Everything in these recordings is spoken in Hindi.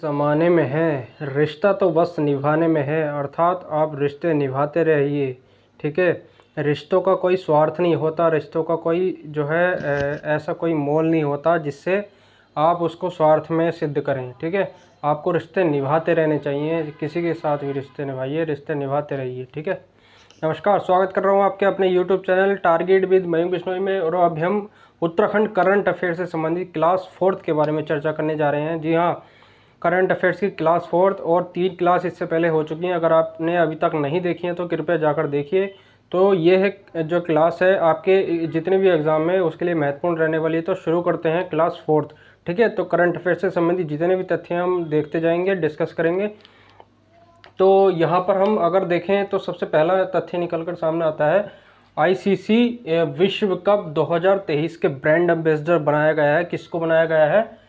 ज़माने में है, रिश्ता तो बस निभाने में है, अर्थात आप रिश्ते निभाते रहिए। ठीक है, रिश्तों का कोई स्वार्थ नहीं होता, रिश्तों का कोई जो है ऐसा कोई मोल नहीं होता जिससे आप उसको स्वार्थ में सिद्ध करें। ठीक है, आपको रिश्ते निभाते रहने चाहिए, किसी के साथ भी रिश्ते निभाइए, रिश्ते निभाते रहिए। ठीक है, नमस्कार, स्वागत कर रहा हूँ आपके अपने YouTube चैनल टारगेट विद मयूंग बिश्नोई में। और अभी हम उत्तराखंड करंट अफेयर से संबंधित क्लास 4th के बारे में चर्चा करने जा रहे हैं। जी हाँ, करंट अफेयर्स की क्लास 4th और 3 क्लास इससे पहले हो चुकी हैं। अगर आपने अभी तक नहीं देखी हैं तो कृपया जाकर देखिए। तो ये है जो क्लास है आपके जितने भी एग्ज़ाम में उसके लिए महत्वपूर्ण रहने वाली है। तो शुरू करते हैं क्लास 4th। ठीक है, तो करंट अफेयर से संबंधित जितने भी तथ्य हम देखते जाएंगे, डिस्कस करेंगे। तो यहाँ पर हम अगर देखें तो सबसे पहला तथ्य निकल कर सामने आता है, आईसीसी विश्व कप 2023 के ब्रांड एम्बेसडर बनाया गया है। किसको बनाया गया है?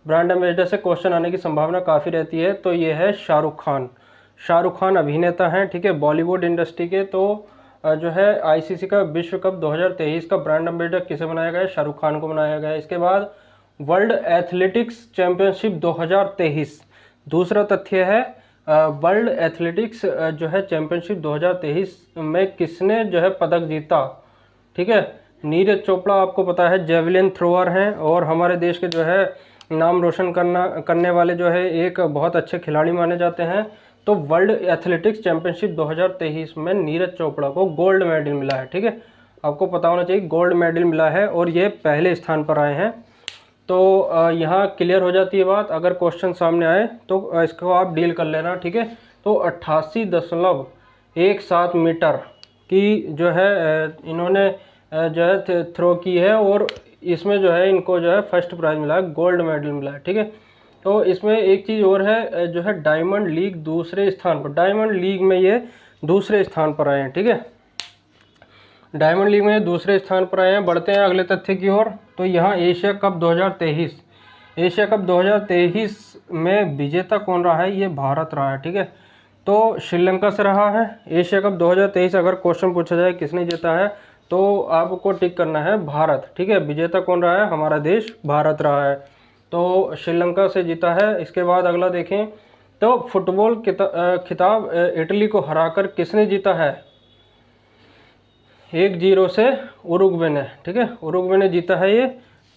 ब्रांड एम्बेसडर से क्वेश्चन आने की संभावना काफ़ी रहती है। तो ये है शाहरुख खान। शाहरुख खान अभिनेता हैं, ठीक है, बॉलीवुड इंडस्ट्री के। तो जो है आईसीसी का विश्व कप 2023 का ब्रांड एम्बेसडर किसे बनाया गया है? शाहरुख खान को बनाया गया है। इसके बाद वर्ल्ड एथलेटिक्स चैंपियनशिप 2023 दूसरा तथ्य है। वर्ल्ड एथलेटिक्स जो है चैंपियनशिप 2023 में किसने जो है पदक जीता? ठीक है, नीरज चोपड़ा आपको पता है जेवलिन थ्रोअर हैं और हमारे देश के जो है नाम रोशन करने वाले जो है एक बहुत अच्छे खिलाड़ी माने जाते हैं। तो वर्ल्ड एथलेटिक्स चैंपियनशिप 2023 में नीरज चोपड़ा को गोल्ड मेडल मिला है। ठीक है, आपको पता होना चाहिए गोल्ड मेडल मिला है और ये पहले स्थान पर आए हैं। तो यहाँ क्लियर हो जाती है बात। अगर क्वेश्चन सामने आए तो इसको आप डील कर लेना। ठीक है, तो 88.17 मीटर की जो है इन्होंने जो है थ्रो की है और इसमें जो है इनको जो है फर्स्ट प्राइज मिला है, गोल्ड मेडल मिला है। ठीक है, तो इसमें एक चीज़ और है, जो है डायमंड लीग दूसरे स्थान पर, डायमंड लीग में ये दूसरे स्थान पर आए हैं। ठीक है, डायमंड लीग में दूसरे स्थान पर आए हैं। बढ़ते हैं अगले तथ्य की ओर। तो यहाँ एशिया कप 2023, एशिया कप 2023 में विजेता कौन रहा है? ये भारत रहा है। ठीक है, तो श्रीलंका से रहा है। एशिया कप 2023 अगर क्वेश्चन पूछा जाए किसने जीता है तो आपको टिक करना है भारत। ठीक है, विजेता कौन रहा है? हमारा देश भारत रहा है। तो श्रीलंका से जीता है। इसके बाद अगला देखें तो फुटबॉल खिताब इटली को हराकर किसने जीता है? 1-0 से उरुग्वे ने। ठीक है, उरुग्वे ने जीता है ये।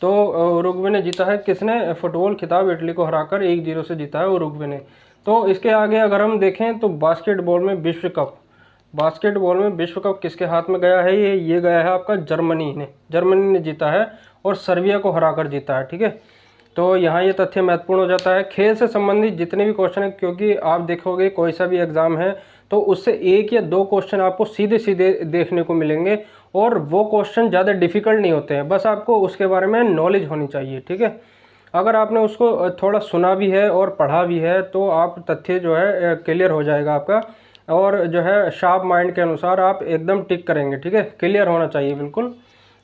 तो उरुग्वे ने जीता है, किसने? फुटबॉल खिताब इटली को हराकर 1-0 से जीता है उरुग्वे ने। तो इसके आगे अगर हम देखें तो बास्केटबॉल में विश्व कप, बास्केटबॉल में विश्व कप किसके हाथ में गया है? ये गया है आपका जर्मनी ने, जर्मनी ने जीता है और सर्बिया को हराकर जीता है। ठीक है, तो यहाँ ये तथ्य महत्वपूर्ण हो जाता है। खेल से संबंधित जितने भी क्वेश्चन है, क्योंकि आप देखोगे कोई सा भी एग्जाम है तो उससे 1 या 2 क्वेश्चन आपको सीधे सीधे देखने को मिलेंगे और वो क्वेश्चन ज़्यादा डिफिकल्ट नहीं होते हैं, बस आपको उसके बारे में नॉलेज होनी चाहिए। ठीक है, अगर आपने उसको थोड़ा सुना भी है और पढ़ा भी है तो आप तथ्य जो है क्लियर हो जाएगा आपका, और जो है शार्प माइंड के अनुसार आप एकदम टिक करेंगे। ठीक है, क्लियर होना चाहिए बिल्कुल।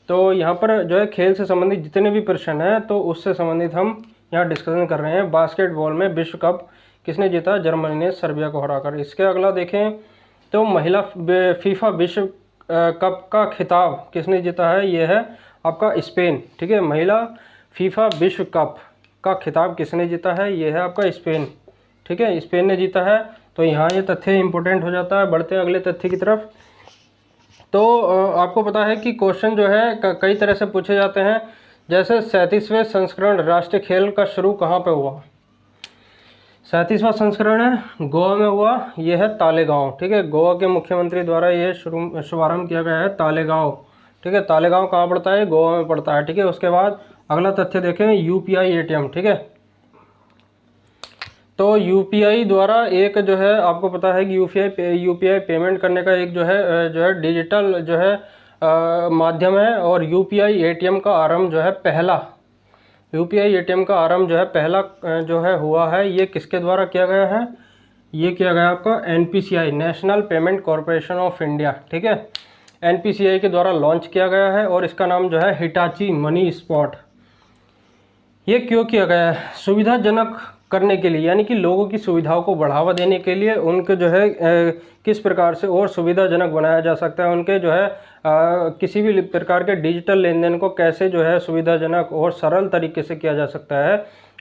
तो यहाँ पर जो है खेल से संबंधित जितने भी प्रश्न हैं तो उससे संबंधित हम यहाँ डिस्कशन कर रहे हैं। बास्केटबॉल में विश्व कप किसने जीता? जर्मनी ने सर्बिया को हराकर। इसके अगला देखें तो महिला फीफा विश्व कप का खिताब किसने जीता है? ये है आपका स्पेन। ठीक है, महिला फीफा विश्व कप का खिताब किसने जीता है? ये है आपका स्पेन। ठीक है, स्पेन ने जीता है। तो यहाँ ये तथ्य इंपॉर्टेंट हो जाता है। बढ़ते हैं अगले तथ्य की तरफ। तो आपको पता है कि क्वेश्चन जो है कई तरह से पूछे जाते हैं। जैसे 37वें संस्करण राष्ट्रीय खेल का शुरू कहाँ पे हुआ? 37वां संस्करण है गोवा में हुआ। ये है तालेगांव। ठीक है, गोवा के मुख्यमंत्री द्वारा ये शुभारंभ किया गया है, तालेगांव। ठीक है, तालेगांव कहाँ पड़ता है? गोवा में पड़ता है। ठीक है, उसके बाद अगला तथ्य देखें, यूपीआई एटीएम। ठीक है, तो यूपीआई द्वारा एक जो है आपको पता है कि यूपीआई पेमेंट करने का एक जो है डिजिटल जो है माध्यम है। और यूपीआई एटीएम का आरंभ जो है पहला, यूपीआई एटीएम का आरंभ जो है पहला जो है हुआ है, ये किसके द्वारा किया गया है? ये किया गया आपका NPCI, national payment corporation of India. ठीक है, एनपीसीआई के द्वारा लॉन्च किया गया है और इसका नाम जो है हिटाची मनी स्पॉट। ये क्यों किया गया है? सुविधाजनक करने के लिए, यानी कि लोगों की सुविधाओं को बढ़ावा देने के लिए उनके जो है किस प्रकार से और सुविधाजनक बनाया जा सकता है, उनके जो है किसी भी प्रकार के डिजिटल लेन देन को कैसे जो है सुविधाजनक और सरल तरीके से किया जा सकता है,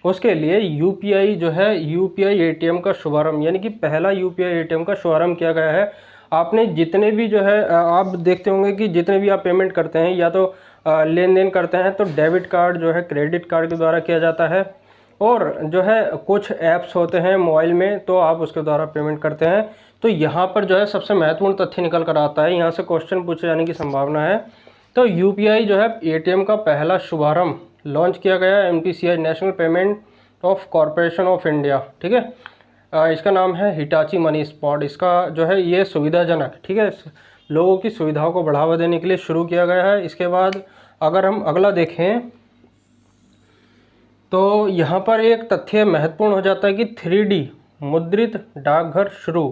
उसके लिए यूपीआई जो है यूपीआई एटीएम का शुभारंभ, यानी कि पहला यूपीआई एटीएम का शुभारंभ किया गया है। आपने जितने भी जो है आप देखते होंगे कि जितने भी आप पेमेंट करते हैं या तो लेन देन करते हैं तो डेबिट कार्ड जो है क्रेडिट कार्ड के द्वारा किया जाता है, और जो है कुछ ऐप्स होते हैं मोबाइल में तो आप उसके द्वारा पेमेंट करते हैं। तो यहाँ पर जो है सबसे महत्वपूर्ण तथ्य निकल कर आता है, यहाँ से क्वेश्चन पूछे जाने की संभावना है। तो यूपीआई जो है एटीएम का पहला शुभारंभ लॉन्च किया गया NPCI national payment of corporation of India, ठीक है। इसका नाम है हिटाची मनी स्पॉट। इसका जो है ये सुविधाजनक, ठीक है, लोगों की सुविधाओं को बढ़ावा देने के लिए शुरू किया गया है। इसके बाद अगर हम अगला देखें तो यहाँ पर एक तथ्य महत्वपूर्ण हो जाता है कि 3D मुद्रित डाकघर शुरू,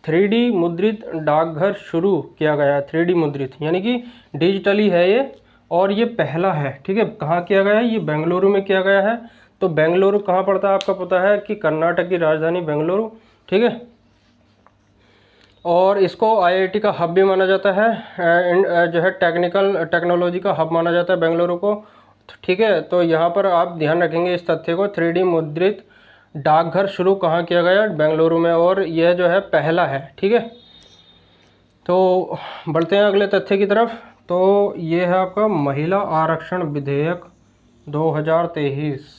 3D मुद्रित डाकघर शुरू किया गया है। 3D मुद्रित यानी कि डिजिटली है ये, और ये पहला है, ठीक है। कहाँ किया गया है? ये बेंगलुरु में किया गया है। तो बेंगलुरु कहाँ पड़ता है? आपका पता है कि कर्नाटक की राजधानी बेंगलुरु, ठीक है। और इसको आईआईटी का हब भी माना जाता है, जो है टेक्नोलॉजी का हब माना जाता है बेंगलुरु को, ठीक है। तो यहाँ पर आप ध्यान रखेंगे इस तथ्य को, 3D मुद्रित डाकघर शुरू कहाँ किया गया? बेंगलुरु में, और यह जो है पहला है, ठीक है। तो बढ़ते हैं अगले तथ्य की तरफ। तो ये है आपका महिला आरक्षण विधेयक 2023।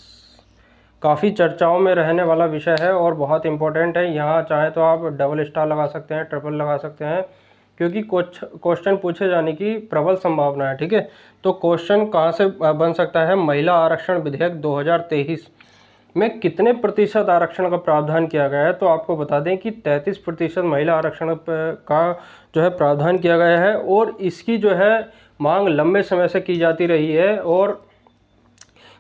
काफ़ी चर्चाओं में रहने वाला विषय है और बहुत इंपॉर्टेंट है। यहाँ चाहे तो आप डबल स्टार लगा सकते हैं, ट्रिपल लगा सकते हैं, क्योंकि कुछ क्वेश्चन पूछे जाने की प्रबल संभावना है, ठीक है। तो क्वेश्चन कहाँ से बन सकता है? महिला आरक्षण विधेयक 2023 में कितने प्रतिशत आरक्षण का प्रावधान किया गया है? तो आपको बता दें कि 33% महिला आरक्षण का जो है प्रावधान किया गया है, और इसकी जो है मांग लंबे समय से की जाती रही है, और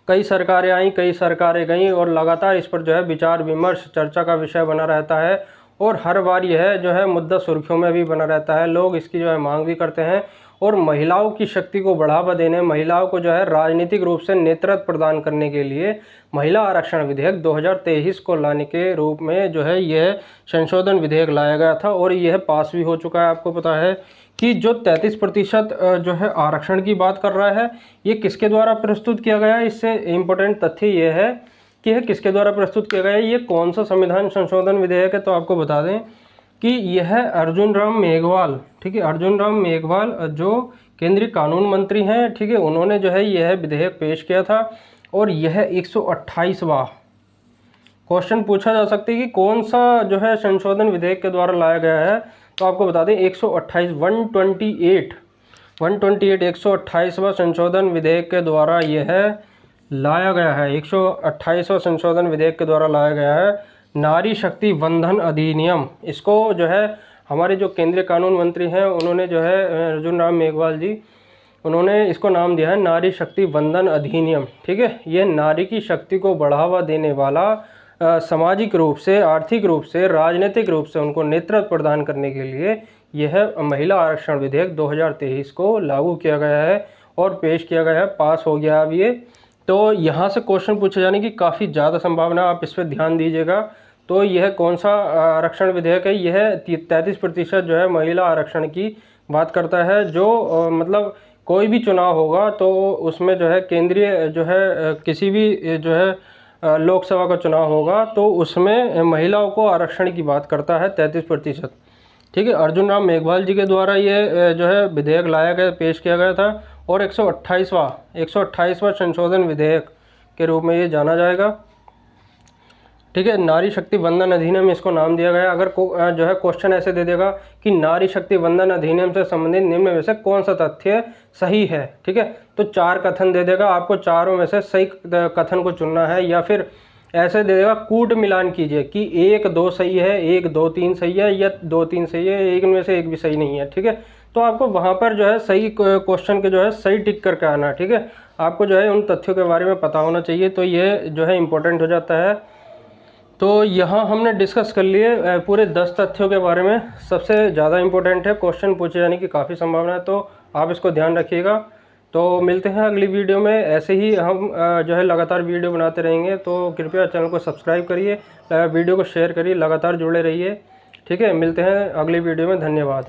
कई सरकारें आईं, कई सरकारें गईं, और लगातार इस पर जो है विचार विमर्श चर्चा का विषय बना रहता है, और हर बार यह जो है मुद्दा सुर्खियों में भी बना रहता है। लोग इसकी जो है मांग भी करते हैं, और महिलाओं की शक्ति को बढ़ावा देने, महिलाओं को जो है राजनीतिक रूप से नेतृत्व प्रदान करने के लिए महिला आरक्षण विधेयक 2023 को लाने के रूप में जो है यह संशोधन विधेयक लाया गया था, और यह पास भी हो चुका है। आपको पता है कि जो 33% जो है आरक्षण की बात कर रहा है, ये किसके द्वारा प्रस्तुत किया गया है? इससे इम्पोर्टेंट तथ्य ये है कि यह किसके द्वारा प्रस्तुत किया गया है, ये कौन सा संविधान संशोधन विधेयक है। तो आपको बता दें कि यह अर्जुन राम मेघवाल, ठीक है, अर्जुन राम मेघवाल जो केंद्रीय कानून मंत्री हैं, ठीक है, उन्होंने जो है यह विधेयक पेश किया था, और यह 128वां क्वेश्चन पूछा जा सकता है कि कौन सा जो है संशोधन विधेयक के द्वारा लाया गया है। तो आपको बता दें 128 128वां संशोधन विधेयक के द्वारा यह लाया गया है। 128वां संशोधन विधेयक के द्वारा लाया गया है नारी शक्ति वंदन अधिनियम। इसको जो है हमारे जो केंद्रीय कानून मंत्री हैं उन्होंने जो है अर्जुन राम मेघवाल जी, उन्होंने इसको नाम दिया है नारी शक्ति वंदन अधिनियम, ठीक है। यह नारी की शक्ति को बढ़ावा देने वाला सामाजिक रूप से, आर्थिक रूप से, राजनीतिक रूप से उनको नेतृत्व प्रदान करने के लिए यह महिला आरक्षण विधेयक 2023 को लागू किया गया है और पेश किया गया है, पास हो गया अब ये। तो यहाँ से क्वेश्चन पूछे जाने की काफ़ी ज़्यादा संभावना, आप इस पर ध्यान दीजिएगा। तो यह कौन सा आरक्षण विधेयक है? यह 33% जो है महिला आरक्षण की बात करता है। जो मतलब कोई भी चुनाव होगा तो उसमें जो है केंद्रीय जो है किसी भी जो है लोकसभा का चुनाव होगा तो उसमें महिलाओं को आरक्षण की बात करता है 33%, ठीक है। अर्जुन राम मेघवाल जी के द्वारा ये जो है विधेयक लाया गया, पेश किया गया था, और 128वां संशोधन विधेयक के रूप में ये जाना जाएगा, ठीक है। नारी शक्ति वंदन अधिनियम इसको नाम दिया गया। अगर जो है क्वेश्चन ऐसे दे देगा कि नारी शक्ति वंदन अधिनियम से संबंधित निम्न में से कौन सा तथ्य सही है, ठीक है, तो 4 कथन दे देगा, आपको चारों में से सही कथन को चुनना है, या फिर ऐसे दे देगा कूट मिलान कीजिए कि 1 2 सही है, 1 2 3 सही है, या 2 3 सही है, एक में से एक भी सही नहीं है, ठीक है। तो आपको वहाँ पर जो है सही क्वेश्चन के जो है सही टिक करके आना है, ठीक है। आपको जो है उन तथ्यों के बारे में पता होना चाहिए, तो ये जो है इम्पोर्टेंट हो जाता है। तो यहाँ हमने डिस्कस कर लिए पूरे 10 तथ्यों के बारे में। सबसे ज़्यादा इम्पोर्टेंट है, क्वेश्चन पूछे जाने की काफ़ी संभावना है, तो आप इसको ध्यान रखिएगा। तो मिलते हैं अगली वीडियो में। ऐसे ही हम जो है लगातार वीडियो बनाते रहेंगे, तो कृपया चैनल को सब्सक्राइब करिए, वीडियो को शेयर करिए, लगातार जुड़े रहिए, ठीक है। मिलते हैं अगली वीडियो में, धन्यवाद।